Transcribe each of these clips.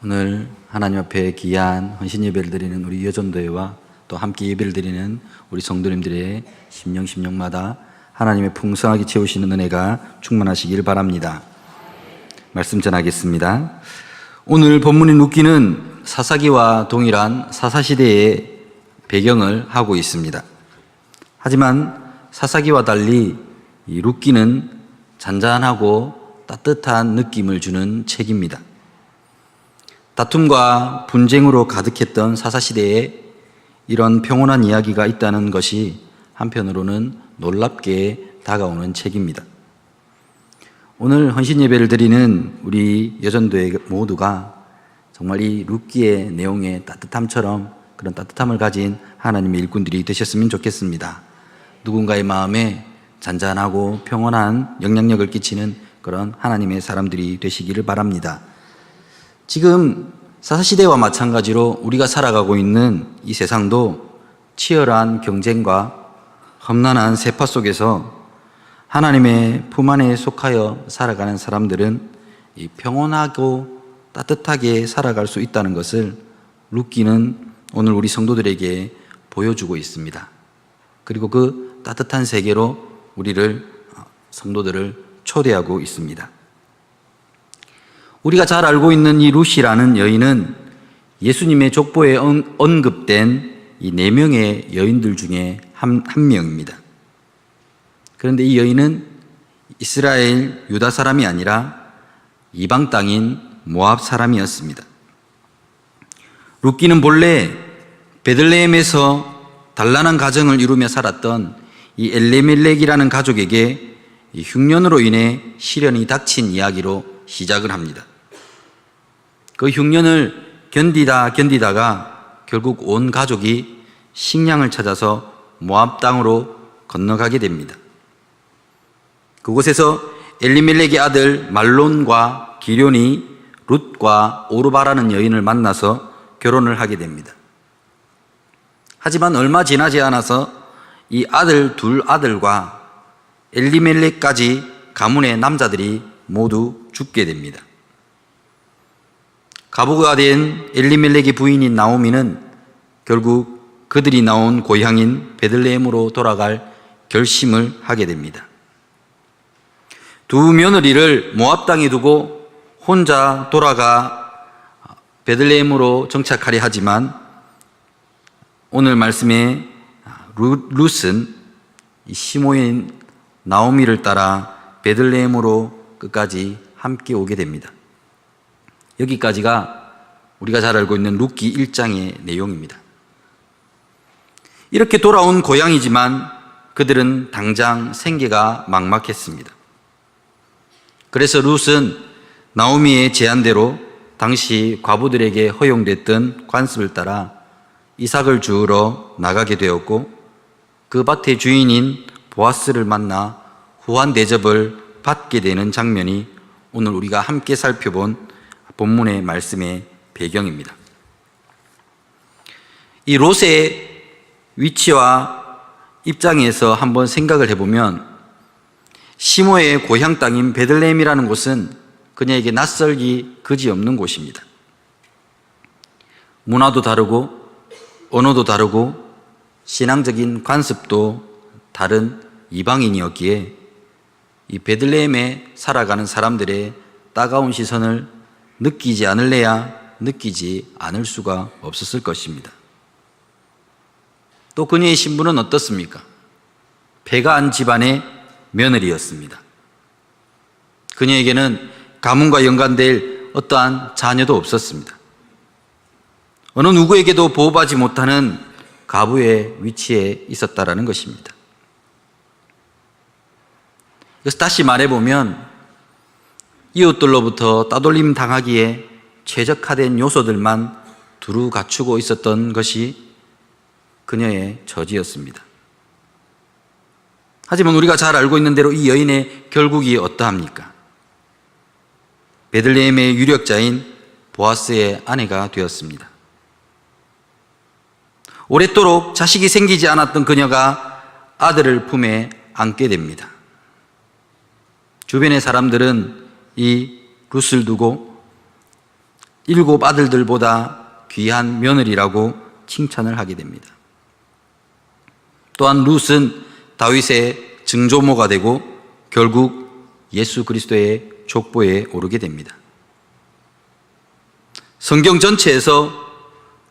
오늘 하나님 앞에 귀한 헌신 예배를 드리는 우리 여전도회와 또 함께 예배를 드리는 우리 성도님들의 심령마다 하나님의 풍성하게 채우시는 은혜가 충만하시길 바랍니다. 말씀 전하겠습니다. 오늘 본문인 룻기는 사사기와 동일한 사사시대의 배경을 하고 있습니다. 하지만 사사기와 달리 이 룻기는 잔잔하고 따뜻한 느낌을 주는 책입니다. 다툼과 분쟁으로 가득했던 사사시대에 이런 평온한 이야기가 있다는 것이 한편으로는 놀랍게 다가오는 책입니다. 오늘 헌신 예배를 드리는 우리 여전도회 모두가 정말 이 룻기의 내용의 따뜻함처럼 그런 따뜻함을 가진 하나님의 일꾼들이 되셨으면 좋겠습니다. 누군가의 마음에 잔잔하고 평온한 영향력을 끼치는 그런 하나님의 사람들이 되시기를 바랍니다. 지금 사사시대와 마찬가지로 우리가 살아가고 있는 이 세상도 치열한 경쟁과 험난한 세파 속에서 하나님의 품 안에 속하여 살아가는 사람들은 이 평온하고 따뜻하게 살아갈 수 있다는 것을 룻기는 오늘 우리 성도들에게 보여주고 있습니다. 그리고 그 따뜻한 세계로 우리를 성도들을 초대하고 있습니다. 우리가 잘 알고 있는 이 룻이라는 여인은 예수님의 족보에 언급된 이 4명의 여인들 중에 한 명입니다. 그런데 이 여인은 이스라엘 유다 사람이 아니라 이방 땅인 모압 사람이었습니다. 룻기는 본래 베들레헴에서 단란한 가정을 이루며 살았던 이 엘리멜렉이라는 가족에게 이 흉년으로 인해 시련이 닥친 이야기로 시작을 합니다. 그 흉년을 견디다가 결국 온 가족이 식량을 찾아서 모압 땅으로 건너가게 됩니다. 그곳에서 엘리멜렉의 아들 말론과 기럐이 룻과 오르바라는 여인을 만나서 결혼을 하게 됩니다. 하지만 얼마 지나지 않아서 이 둘 아들과 엘리멜렉까지 가문의 남자들이 모두 죽게 됩니다. 과부가 된 엘리멜렉의 부인인 나오미는 결국 그들이 나온 고향인 베들레헴으로 돌아갈 결심을 하게 됩니다. 두 며느리를 모압 땅에 두고 혼자 돌아가 베들레헴으로 정착하려 하지만 오늘 말씀에 룻은 이 시모인 나오미를 따라 베들레헴으로 끝까지 함께 오게 됩니다. 여기까지가 우리가 잘 알고 있는 룻기 1장의 내용입니다. 이렇게 돌아온 고향이지만 그들은 당장 생계가 막막했습니다. 그래서 룻은 나오미의 제안대로 당시 과부들에게 허용됐던 관습을 따라 이삭을 주우러 나가게 되었고 그 밭의 주인인 보아스를 만나 후한 대접을 받게 되는 장면이 오늘 우리가 함께 살펴본 본문의 말씀의 배경입니다. 이 롯의 위치와 입장에서 한번 생각을 해보면 시모의 고향 땅인 베들레헴이라는 곳은 그녀에게 낯설기 그지없는 곳입니다. 문화도 다르고 언어도 다르고 신앙적인 관습도 다른 이방인이었기에 이 베들레헴에 살아가는 사람들의 따가운 시선을 느끼지 않을래야 느끼지 않을 수가 없었을 것입니다. 또 그녀의 신분은 어떻습니까? 배가 안 집안의 며느리였습니다. 그녀에게는 가문과 연관될 어떠한 자녀도 없었습니다. 어느 누구에게도 보호받지 못하는 과부의 위치에 있었다라는 것입니다. 그래서 다시 말해보면 이웃들로부터 따돌림 당하기에 최적화된 요소들만 두루 갖추고 있었던 것이 그녀의 처지였습니다. 하지만 우리가 잘 알고 있는 대로 이 여인의 결국이 어떠합니까? 베들레헴의 유력자인 보아스의 아내가 되었습니다. 오랫도록 자식이 생기지 않았던 그녀가 아들을 품에 안게 됩니다. 주변의 사람들은 이 룻을 두고 7 아들들보다 귀한 며느리라고 칭찬을 하게 됩니다. 또한 룻은 다윗의 증조모가 되고 결국 예수 그리스도의 족보에 오르게 됩니다. 성경 전체에서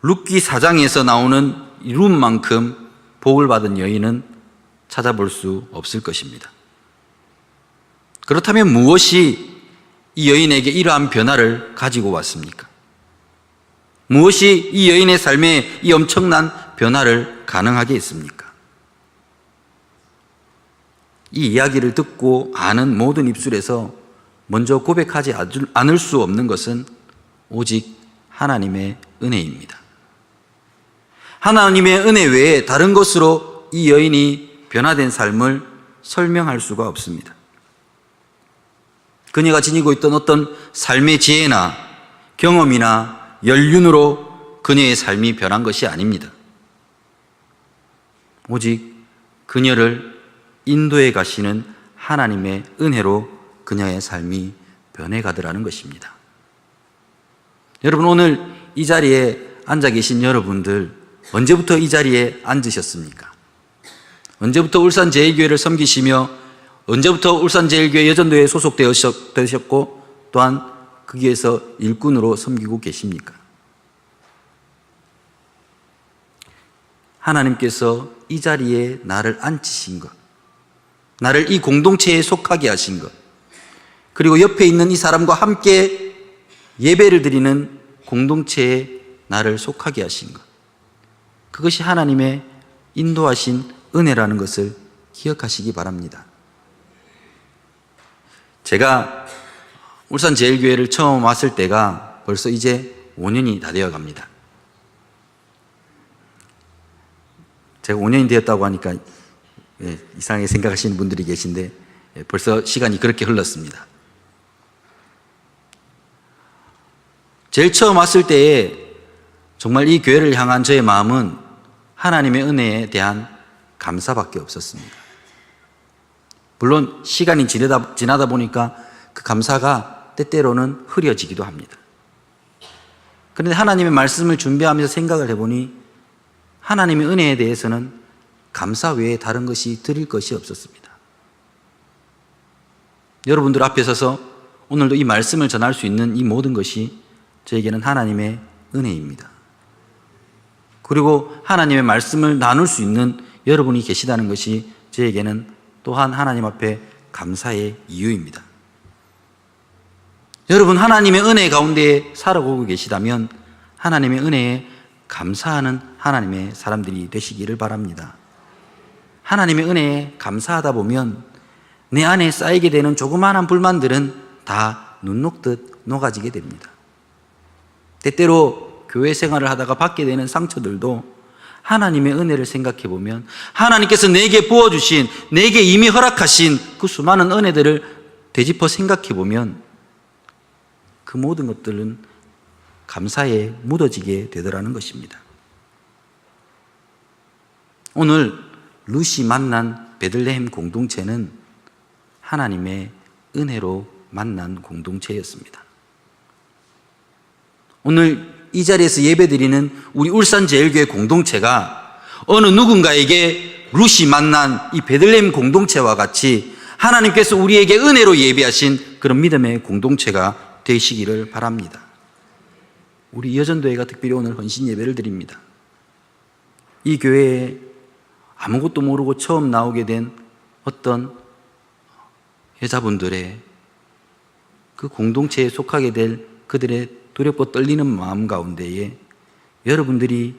룻기 4장에서 나오는 룻만큼 복을 받은 여인은 찾아볼 수 없을 것입니다. 그렇다면 무엇이 이 여인에게 이러한 변화를 가지고 왔습니까? 무엇이 이 여인의 삶에 이 엄청난 변화를 가능하게 했습니까? 이 이야기를 듣고 아는 모든 입술에서 먼저 고백하지 않을 수 없는 것은 오직 하나님의 은혜입니다. 하나님의 은혜 외에 다른 것으로 이 여인이 변화된 삶을 설명할 수가 없습니다. 그녀가 지니고 있던 어떤 삶의 지혜나 경험이나 연륜으로 그녀의 삶이 변한 것이 아닙니다. 오직 그녀를 인도해 가시는 하나님의 은혜로 그녀의 삶이 변해가더라는 것입니다. 여러분, 오늘 이 자리에 앉아 계신 여러분들, 언제부터 이 자리에 앉으셨습니까? 언제부터 울산제일교회를 섬기시며 언제부터 울산제일교회 여전도에 소속되셨고 또한 거기에서 일꾼으로 섬기고 계십니까? 하나님께서 이 자리에 나를 앉히신 것, 나를 이 공동체에 속하게 하신 것, 그리고 옆에 있는 이 사람과 함께 예배를 드리는 공동체에 나를 속하게 하신 것, 그것이 하나님의 인도하신 은혜라는 것을 기억하시기 바랍니다. 제가 울산제일교회를 처음 왔을 때가 벌써 이제 5년이 다 되어 갑니다. 제가 5년이 되었다고 하니까 이상하게 생각하시는 분들이 계신데 벌써 시간이 그렇게 흘렀습니다. 제일 처음 왔을 때에 정말 이 교회를 향한 저의 마음은 하나님의 은혜에 대한 감사밖에 없었습니다. 물론 시간이 지나다 보니까 그 감사가 때때로는 흐려지기도 합니다. 그런데 하나님의 말씀을 준비하면서 생각을 해보니 하나님의 은혜에 대해서는 감사 외에 다른 것이 드릴 것이 없었습니다. 여러분들 앞에 서서 오늘도 이 말씀을 전할 수 있는 이 모든 것이 저에게는 하나님의 은혜입니다. 그리고 하나님의 말씀을 나눌 수 있는 여러분이 계시다는 것이 저에게는 또한 하나님 앞에 감사의 이유입니다. 여러분, 하나님의 은혜 가운데 살아오고 계시다면 하나님의 은혜에 감사하는 하나님의 사람들이 되시기를 바랍니다. 하나님의 은혜에 감사하다 보면 내 안에 쌓이게 되는 조그마한 불만들은 다 눈 녹듯 녹아지게 됩니다. 때때로 교회 생활을 하다가 받게 되는 상처들도 하나님의 은혜를 생각해 보면 하나님께서 내게 부어주신, 내게 이미 허락하신 그 수많은 은혜들을 되짚어 생각해 보면 그 모든 것들은 감사에 묻어지게 되더라는 것입니다. 오늘 룻이 만난 베들레헴 공동체는 하나님의 은혜로 만난 공동체였습니다. 오늘 이 자리에서 예배드리는 우리 울산제일교회 공동체가 어느 누군가에게 룻이 만난 이 베들레헴 공동체와 같이 하나님께서 우리에게 은혜로 예비하신 그런 믿음의 공동체가 되시기를 바랍니다. 우리 여전도회가 특별히 오늘 헌신 예배를 드립니다. 이 교회에 아무것도 모르고 처음 나오게 된 어떤 여자분들의 그 공동체에 속하게 될 그들의 두렵고 떨리는 마음 가운데에 여러분들이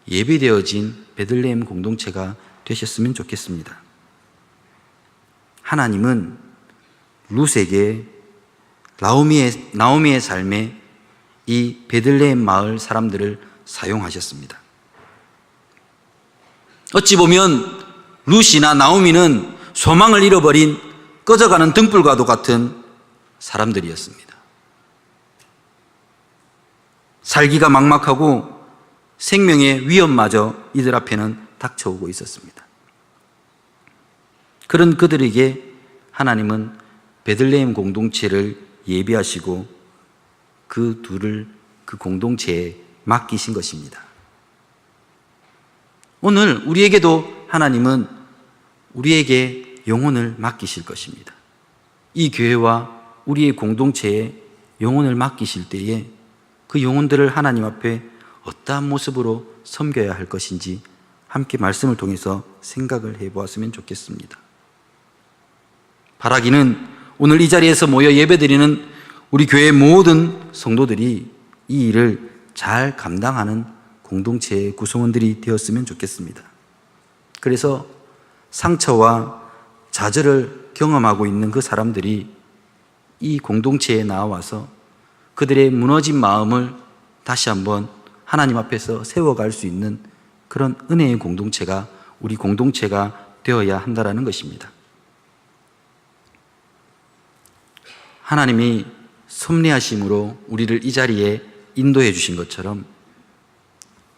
예비되어진 베들레헴 공동체가 되셨으면 좋겠습니다. 하나님은 룻에게 나오미의 삶에 이 베들레헴 마을 사람들을 사용하셨습니다. 어찌 보면 룻이나 나오미는 소망을 잃어버린 꺼져가는 등불과도 같은 사람들이었습니다. 살기가 막막하고 생명의 위험마저 이들 앞에는 닥쳐오고 있었습니다. 그런 그들에게 하나님은 베들레헴 공동체를 예비하시고 그 둘을 그 공동체에 맡기신 것입니다. 오늘 우리에게도 하나님은 우리에게 영혼을 맡기실 것입니다. 이 교회와 우리의 공동체에 영혼을 맡기실 때에 그 영혼들을 하나님 앞에 어떠한 모습으로 섬겨야 할 것인지 함께 말씀을 통해서 생각을 해보았으면 좋겠습니다. 바라기는 오늘 이 자리에서 모여 예배드리는 우리 교회의 모든 성도들이 이 일을 잘 감당하는 공동체의 구성원들이 되었으면 좋겠습니다. 그래서 상처와 좌절을 경험하고 있는 그 사람들이 이 공동체에 나와서 그들의 무너진 마음을 다시 한번 하나님 앞에서 세워갈 수 있는 그런 은혜의 공동체가 우리 공동체가 되어야 한다는 것입니다. 하나님이 섭리하심으로 우리를 이 자리에 인도해 주신 것처럼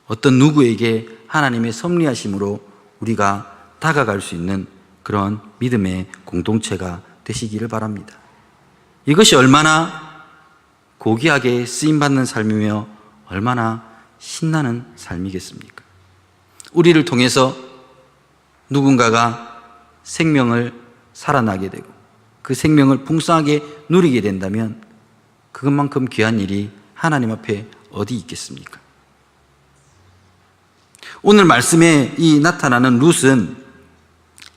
어떤 누구에게 하나님의 섭리하심으로 우리가 다가갈 수 있는 그런 믿음의 공동체가 되시기를 바랍니다. 이것이 얼마나 고귀하게 쓰임받는 삶이며 얼마나 신나는 삶이겠습니까? 우리를 통해서 누군가가 생명을 살아나게 되고 그 생명을 풍성하게 누리게 된다면 그것만큼 귀한 일이 하나님 앞에 어디 있겠습니까? 오늘 말씀에 이 나타나는 룻은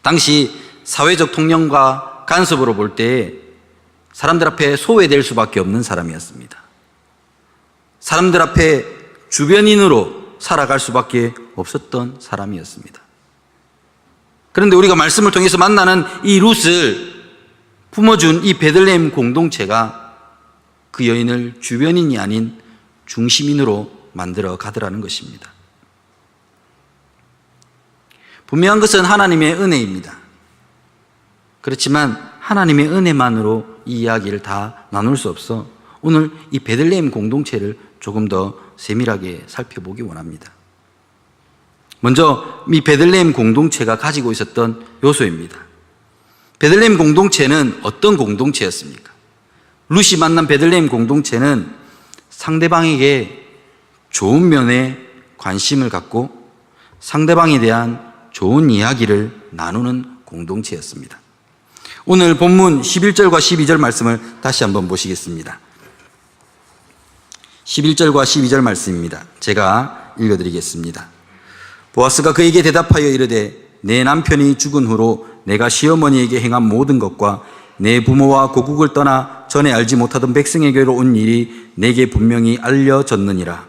당시 사회적 통념과 간섭으로 볼 때 사람들 앞에 소외될 수밖에 없는 사람이었습니다. 사람들 앞에 주변인으로 살아갈 수밖에 없었던 사람이었습니다. 그런데 우리가 말씀을 통해서 만나는 이 룻을 품어준 이 베들레헴 공동체가 그 여인을 주변인이 아닌 중심인으로 만들어 가더라는 것입니다. 분명한 것은 하나님의 은혜입니다. 그렇지만 하나님의 은혜만으로 이 이야기를 다 나눌 수 없어 오늘 이 베들레헴 공동체를 조금 더 세밀하게 살펴보기 원합니다. 먼저 이 베들레헴 공동체가 가지고 있었던 요소입니다. 베들레헴 공동체는 어떤 공동체였습니까? 룻이 만난 베들레헴 공동체는 상대방에게 좋은 면에 관심을 갖고 상대방에 대한 좋은 이야기를 나누는 공동체였습니다. 오늘 본문 11절과 12절 말씀을 다시 한번 보시겠습니다. 11절과 12절 말씀입니다. 제가 읽어드리겠습니다. 보아스가 그에게 대답하여 이르되 내 남편이 죽은 후로 내가 시어머니에게 행한 모든 것과 내 부모와 고국을 떠나 전에 알지 못하던 백성에게로 온 일이 내게 분명히 알려졌느니라.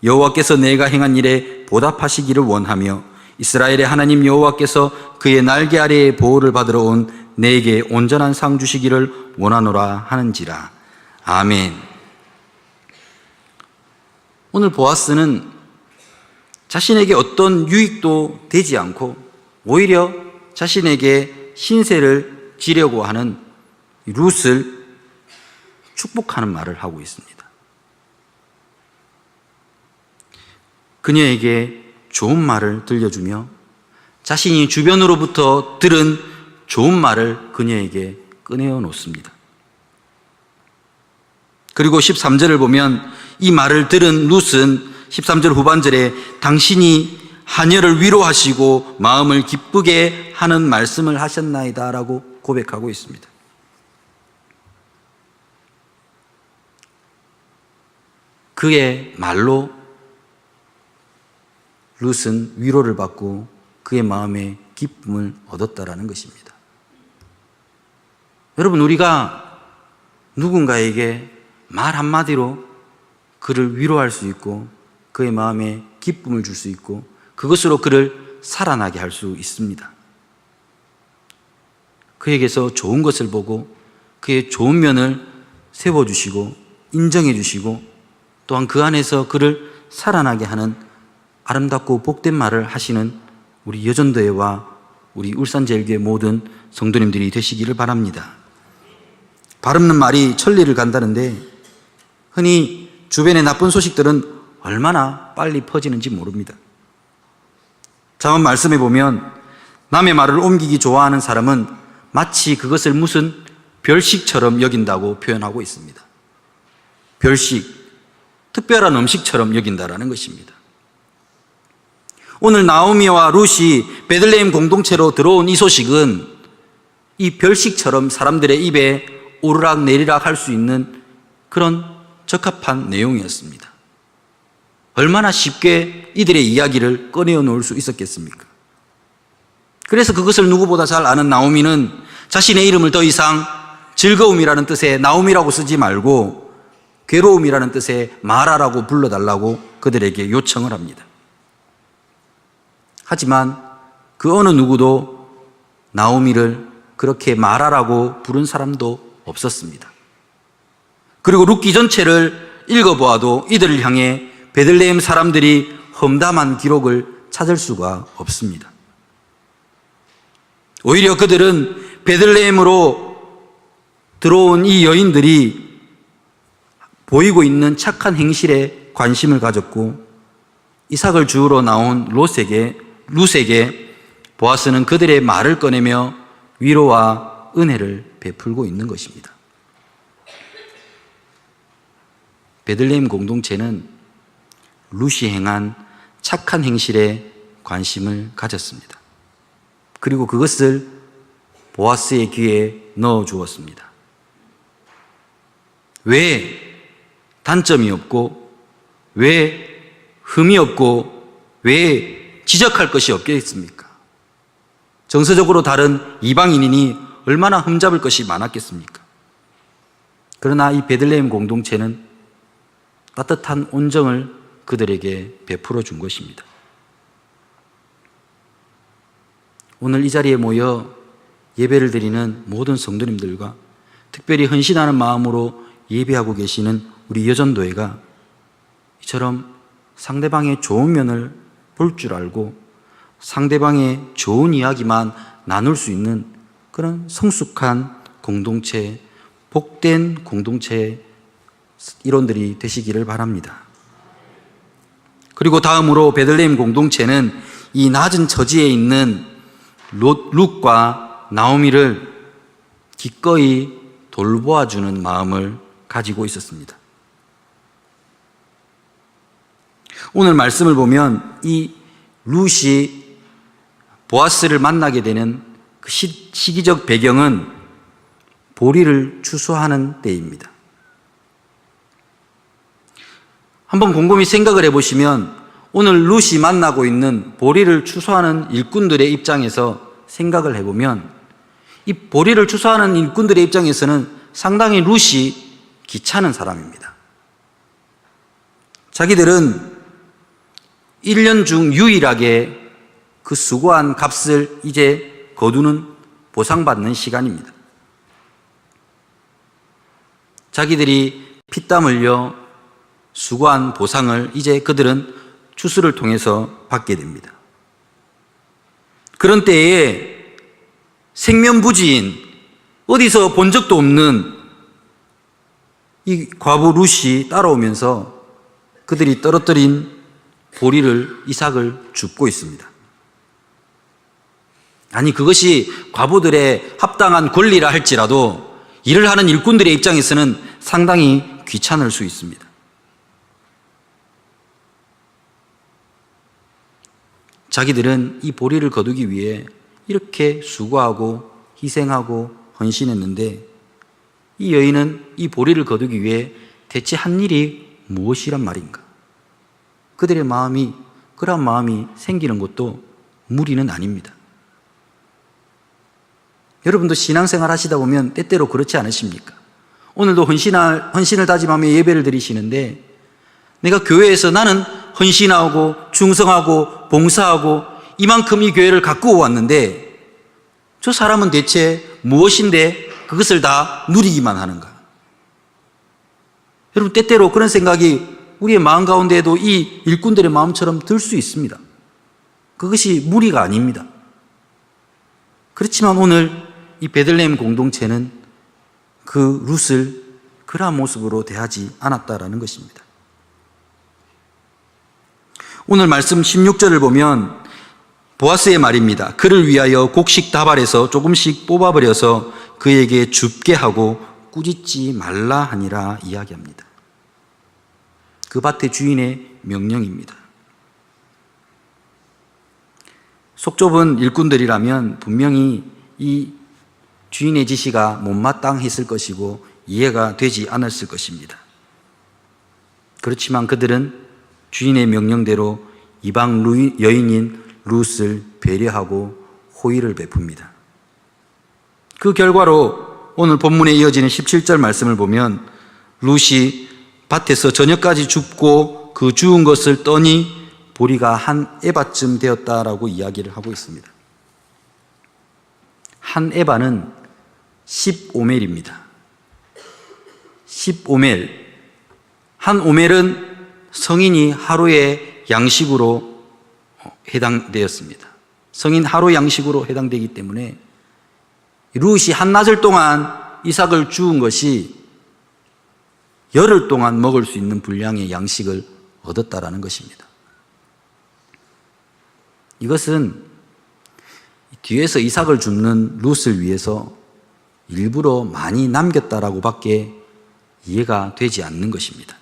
여호와께서 내가 행한 일에 보답하시기를 원하며 이스라엘의 하나님 여호와께서 그의 날개 아래에 보호를 받으러 온 내게 온전한 상 주시기를 원하노라 하는지라. 아멘. 오늘 보아스는 자신에게 어떤 유익도 되지 않고 오히려 자신에게 신세를 지려고 하는 룻을 축복하는 말을 하고 있습니다. 그녀에게 좋은 말을 들려주며 자신이 주변으로부터 들은 좋은 말을 그녀에게 꺼내어 놓습니다. 그리고 13절을 보면 이 말을 들은 룻은 13절 후반절에 당신이 하녀를 위로하시고 마음을 기쁘게 하는 말씀을 하셨나이다 라고 고백하고 있습니다. 그의 말로 룻은 위로를 받고 그의 마음에 기쁨을 얻었다라는 것입니다. 여러분, 우리가 누군가에게 말 한마디로 그를 위로할 수 있고 그의 마음에 기쁨을 줄 수 있고 그것으로 그를 살아나게 할 수 있습니다. 그에게서 좋은 것을 보고 그의 좋은 면을 세워주시고 인정해주시고 또한 그 안에서 그를 살아나게 하는 아름답고 복된 말을 하시는 우리 여전도회와 우리 울산제일교회 모든 성도님들이 되시기를 바랍니다. 바르는 말이 천리를 간다는데 흔히 주변의 나쁜 소식들은 얼마나 빨리 퍼지는지 모릅니다. 잠언 말씀에 보면 남의 말을 옮기기 좋아하는 사람은 마치 그것을 무슨 별식처럼 여긴다고 표현하고 있습니다. 별식, 특별한 음식처럼 여긴다라는 것입니다. 오늘 나오미와 룻이 베들레헴 공동체로 들어온 이 소식은 이 별식처럼 사람들의 입에 오르락 내리락 할 수 있는 그런 적합한 내용이었습니다. 얼마나 쉽게 이들의 이야기를 꺼내어 놓을 수 있었겠습니까? 그래서 그것을 누구보다 잘 아는 나오미는 자신의 이름을 더 이상 즐거움이라는 뜻의 나오미라고 쓰지 말고 괴로움이라는 뜻의 마라라고 불러달라고 그들에게 요청을 합니다. 하지만 그 어느 누구도 나오미를 그렇게 마라라고 부른 사람도 없었습니다. 그리고 룻기 전체를 읽어보아도 이들을 향해 베들레헴 사람들이 험담한 기록을 찾을 수가 없습니다. 오히려 그들은 베들레헴으로 들어온 이 여인들이 보이고 있는 착한 행실에 관심을 가졌고 이삭을 주우러 나온 룻에게 보아스는 그들의 말을 꺼내며 위로와 은혜를 베풀고 있는 것입니다. 베들레헴 공동체는 룻이 행한 착한 행실에 관심을 가졌습니다. 그리고 그것을 보아스의 귀에 넣어 주었습니다. 왜 단점이 없고 왜 흠이 없고 왜 지적할 것이 없겠습니까? 정서적으로 다른 이방인이니 얼마나 흠잡을 것이 많았겠습니까? 그러나 이 베들레헴 공동체는 따뜻한 온정을 그들에게 베풀어 준 것입니다. 오늘 이 자리에 모여 예배를 드리는 모든 성도님들과 특별히 헌신하는 마음으로 예배하고 계시는 우리 여전도회가 이처럼 상대방의 좋은 면을 볼 줄 알고 상대방의 좋은 이야기만 나눌 수 있는 그런 성숙한 공동체, 복된 공동체 일원들이 되시기를 바랍니다. 그리고 다음으로 베들레헴 공동체는 이 낮은 처지에 있는 룻과 나오미를 기꺼이 돌보아주는 마음을 가지고 있었습니다. 오늘 말씀을 보면 이 룻이 보아스를 만나게 되는 그 시기적 배경은 보리를 추수하는 때입니다. 한번 곰곰이 생각을 해보시면 오늘 룻이 만나고 있는 보리를 추수하는 일꾼들의 입장에서 생각을 해보면 이 보리를 추수하는 일꾼들의 입장에서는 상당히 룻이 귀찮은 사람입니다. 자기들은 1년 중 유일하게 그 수고한 값을 이제 거두는 보상받는 시간입니다. 자기들이 피땀 흘려 수고한 보상을 이제 그들은 추수를 통해서 받게 됩니다. 그런 때에 생면부지인 어디서 본 적도 없는 이 과부 룻이 따라오면서 그들이 떨어뜨린 보리를 이삭을 줍고 있습니다. 아니 그것이 과부들의 합당한 권리라 할지라도 일을 하는 일꾼들의 입장에서는 상당히 귀찮을 수 있습니다. 자기들은 이 보리를 거두기 위해 이렇게 수고하고 희생하고 헌신했는데 이 여인은 이 보리를 거두기 위해 대체 한 일이 무엇이란 말인가? 그들의 마음이 그런 마음이 생기는 것도 무리는 아닙니다. 여러분도 신앙생활 하시다 보면 때때로 그렇지 않으십니까? 오늘도 헌신을 다짐하며 예배를 드리시는데 내가 교회에서 나는 헌신하고 충성하고 봉사하고 이만큼 이 교회를 가꾸어 왔는데 저 사람은 대체 무엇인데 그것을 다 누리기만 하는가? 여러분 때때로 그런 생각이 우리의 마음 가운데에도 이 일꾼들의 마음처럼 들 수 있습니다. 그것이 무리가 아닙니다. 그렇지만 오늘 이 베들레헴 공동체는 그 룻을 그러한 모습으로 대하지 않았다라는 것입니다. 오늘 말씀 16절을 보면 보아스의 말입니다. 그를 위하여 곡식 다발에서 조금씩 뽑아버려서 그에게 줍게 하고 꾸짖지 말라 하니라 이야기합니다. 그 밭의 주인의 명령입니다. 속 좁은 일꾼들이라면 분명히 이 주인의 지시가 못마땅했을 것이고 이해가 되지 않았을 것입니다. 그렇지만 그들은 주인의 명령대로 이방 여인인 룻을 배려하고 호의를 베풉니다. 그 결과로 오늘 본문에 이어지는 17절 말씀을 보면 룻이 밭에서 저녁까지 줍고 그 주운 것을 떠니 보리가 한 에바쯤 되었다라고 이야기를 하고 있습니다. 한 에바는 15멜입니다. 15멜. 한 오멜은 성인이 하루의 양식으로 해당되었습니다. 성인 하루 양식으로 해당되기 때문에 룻이 한나절 동안 이삭을 주운 것이 열흘 동안 먹을 수 있는 분량의 양식을 얻었다라는 것입니다. 이것은 뒤에서 이삭을 줍는 룻을 위해서 일부러 많이 남겼다라고 밖에 이해가 되지 않는 것입니다.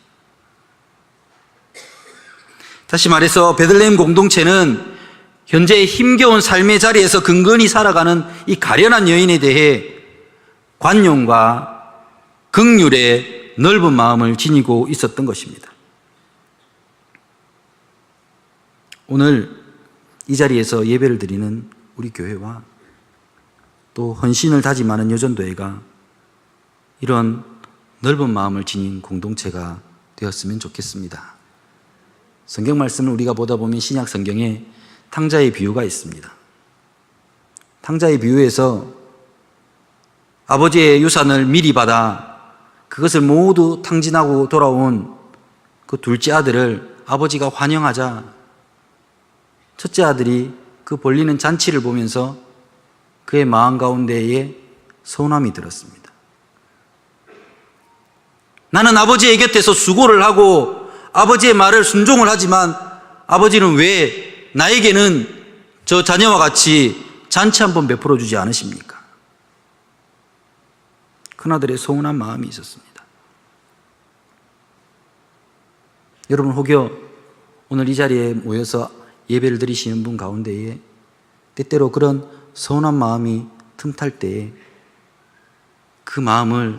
다시 말해서 베들레헴 공동체는 현재의 힘겨운 삶의 자리에서 근근히 살아가는 이 가련한 여인에 대해 관용과 긍휼의 넓은 마음을 지니고 있었던 것입니다. 오늘 이 자리에서 예배를 드리는 우리 교회와 또 헌신을 다짐하는 여전도회가 이런 넓은 마음을 지닌 공동체가 되었으면 좋겠습니다. 성경 말씀을 우리가 보다 보면 신약 성경에 탕자의 비유가 있습니다. 탕자의 비유에서 아버지의 유산을 미리 받아 그것을 모두 탕진하고 돌아온 그 둘째 아들을 아버지가 환영하자 첫째 아들이 그 벌리는 잔치를 보면서 그의 마음 가운데에 서운함이 들었습니다. 나는 아버지의 곁에서 수고를 하고 아버지의 말을 순종을 하지만 아버지는 왜 나에게는 저 자녀와 같이 잔치 한번 베풀어 주지 않으십니까? 큰아들의 서운한 마음이 있었습니다. 여러분 혹여 오늘 이 자리에 모여서 예배를 드리시는 분 가운데에 때때로 그런 서운한 마음이 틈탈 때에 그 마음을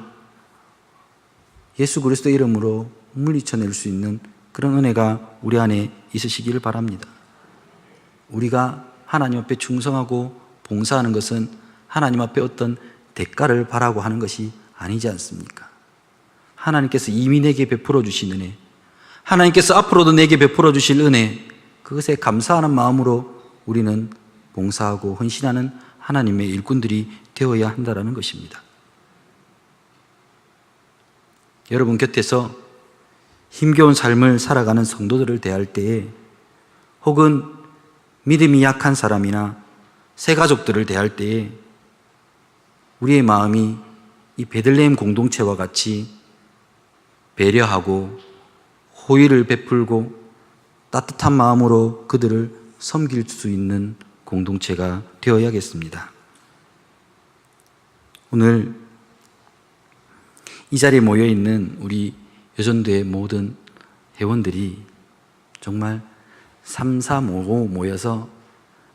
예수 그리스도의 이름으로 물리쳐낼 수 있는 그런 은혜가 우리 안에 있으시기를 바랍니다. 우리가 하나님 앞에 충성하고 봉사하는 것은 하나님 앞에 어떤 대가를 바라고 하는 것이 아니지 않습니까? 하나님께서 이미 내게 베풀어 주신 은혜, 하나님께서 앞으로도 내게 베풀어 주실 은혜, 그것에 감사하는 마음으로 우리는 봉사하고 헌신하는 하나님의 일꾼들이 되어야 한다는 것입니다. 여러분 곁에서 힘겨운 삶을 살아가는 성도들을 대할 때에 혹은 믿음이 약한 사람이나 새가족들을 대할 때에 우리의 마음이 이 베들레헴 공동체와 같이 배려하고 호의를 베풀고 따뜻한 마음으로 그들을 섬길 수 있는 공동체가 되어야겠습니다. 오늘 이 자리에 모여있는 우리 여전도의 모든 회원들이 정말 3-3-5 모여서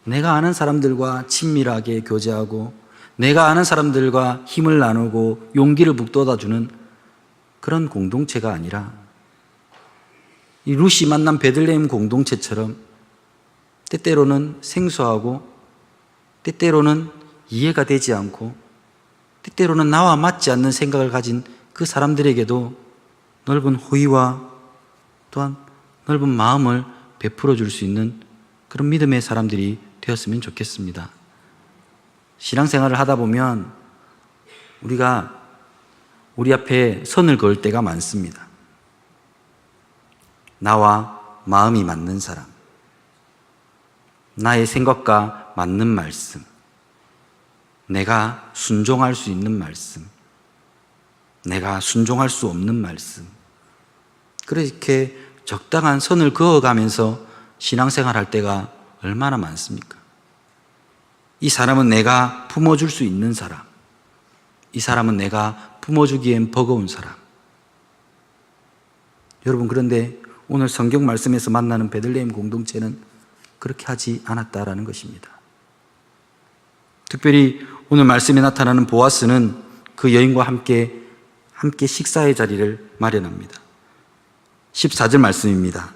내가 아는 사람들과 친밀하게 교제하고 내가 아는 사람들과 힘을 나누고 용기를 북돋아주는 그런 공동체가 아니라 이 룻이 만난 베들레헴 공동체처럼 때때로는 생소하고 때때로는 이해가 되지 않고 때때로는 나와 맞지 않는 생각을 가진 그 사람들에게도 넓은 호의와 또한 넓은 마음을 베풀어 줄 수 있는 그런 믿음의 사람들이 되었으면 좋겠습니다. 신앙생활을 하다 보면 우리가 우리 앞에 선을 그을 때가 많습니다. 나와 마음이 맞는 사람, 나의 생각과 맞는 말씀, 내가 순종할 수 있는 말씀, 내가 순종할 수 없는 말씀, 그렇게 적당한 선을 그어가면서 신앙생활 할 때가 얼마나 많습니까? 이 사람은 내가 품어줄 수 있는 사람, 이 사람은 내가 품어주기엔 버거운 사람. 여러분 그런데 오늘 성경 말씀에서 만나는 베들레헴 공동체는 그렇게 하지 않았다라는 것입니다. 특별히 오늘 말씀에 나타나는 보아스는 그 여인과 함께 식사의 자리를 마련합니다. 14절 말씀입니다.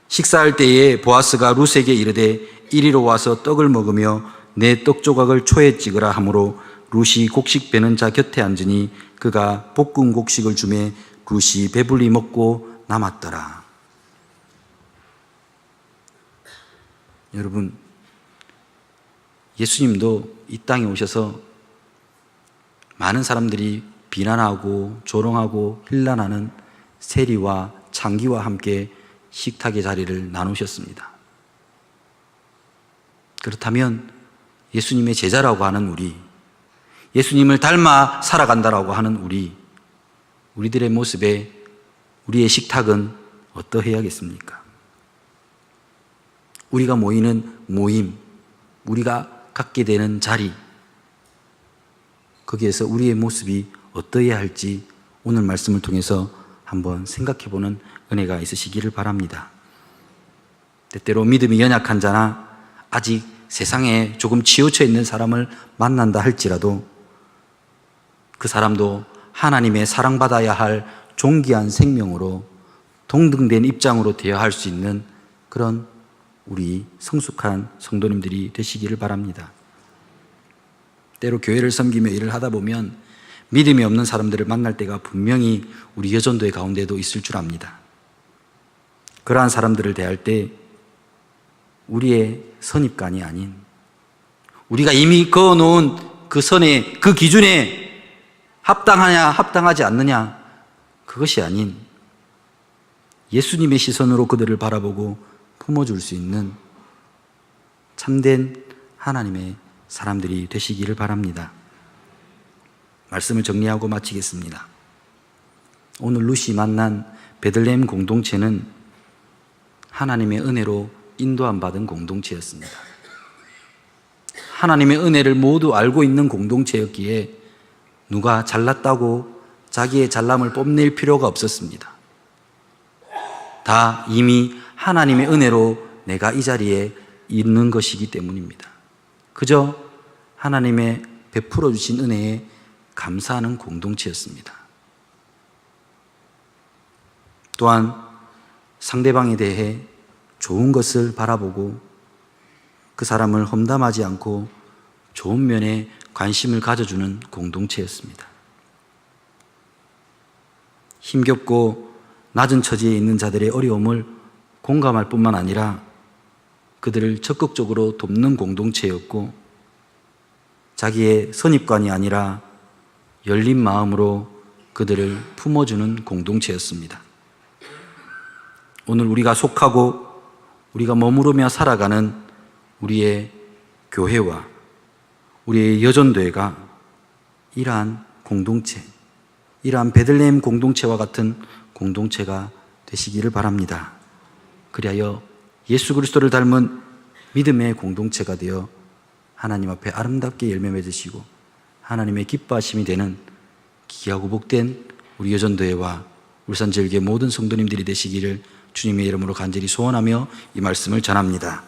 식사할 때에 보아스가 룻에게 이르되 이리로 와서 떡을 먹으며 내 떡 조각을 초에 찍으라 하므로 룻이 곡식 베는 자 곁에 앉으니 그가 볶은 곡식을 주매 룻이 배불리 먹고 남았더라. 여러분, 예수님도 이 땅에 오셔서 많은 사람들이 비난하고 조롱하고 힐난하는 세리와 창기와 함께 식탁의 자리를 나누셨습니다. 그렇다면 예수님의 제자라고 하는 우리, 예수님을 닮아 살아간다라고 하는 우리들의 모습에 우리의 식탁은 어떠해야겠습니까? 우리가 모이는 모임, 우리가 갖게 되는 자리, 거기에서 우리의 모습이 어떠해야 할지 오늘 말씀을 통해서 한번 생각해보는 은혜가 있으시기를 바랍니다. 때때로 믿음이 연약한 자나 아직 세상에 조금 치우쳐 있는 사람을 만난다 할지라도 그 사람도 하나님의 사랑받아야 할 존귀한 생명으로 동등된 입장으로 되어야 할 수 있는 그런 우리 성숙한 성도님들이 되시기를 바랍니다. 때로 교회를 섬기며 일을 하다 보면 믿음이 없는 사람들을 만날 때가 분명히 우리 여전도의 가운데도 있을 줄 압니다. 그러한 사람들을 대할 때 우리의 선입관이 아닌 우리가 이미 그어놓은 그 선에, 그 기준에 합당하냐 합당하지 않느냐 그것이 아닌 예수님의 시선으로 그들을 바라보고 품어줄 수 있는 참된 하나님의 사람들이 되시기를 바랍니다. 말씀을 정리하고 마치겠습니다. 오늘 룻이 만난 베들레헴 공동체는 하나님의 은혜로 인도함 받은 공동체였습니다. 하나님의 은혜를 모두 알고 있는 공동체였기에 누가 잘났다고 자기의 잘남을 뽐낼 필요가 없었습니다. 다 이미 하나님의 은혜로 내가 이 자리에 있는 것이기 때문입니다. 그저 하나님의 베풀어 주신 은혜에 감사하는 공동체였습니다. 또한 상대방에 대해 좋은 것을 바라보고 그 사람을 험담하지 않고 좋은 면에 관심을 가져주는 공동체였습니다. 힘겹고 낮은 처지에 있는 자들의 어려움을 공감할 뿐만 아니라 그들을 적극적으로 돕는 공동체였고 자기의 선입관이 아니라 열린 마음으로 그들을 품어주는 공동체였습니다. 오늘 우리가 속하고 우리가 머무르며 살아가는 우리의 교회와 우리의 여전도회가 이러한 공동체, 이러한 베들레헴 공동체와 같은 공동체가 되시기를 바랍니다. 그리하여 예수 그리스도를 닮은 믿음의 공동체가 되어 하나님 앞에 아름답게 열매 맺으시고 하나님의 기뻐하심이 되는 귀하고 복된 우리 여전도회와 울산제일교회 모든 성도님들이 되시기를 주님의 이름으로 간절히 소원하며 이 말씀을 전합니다.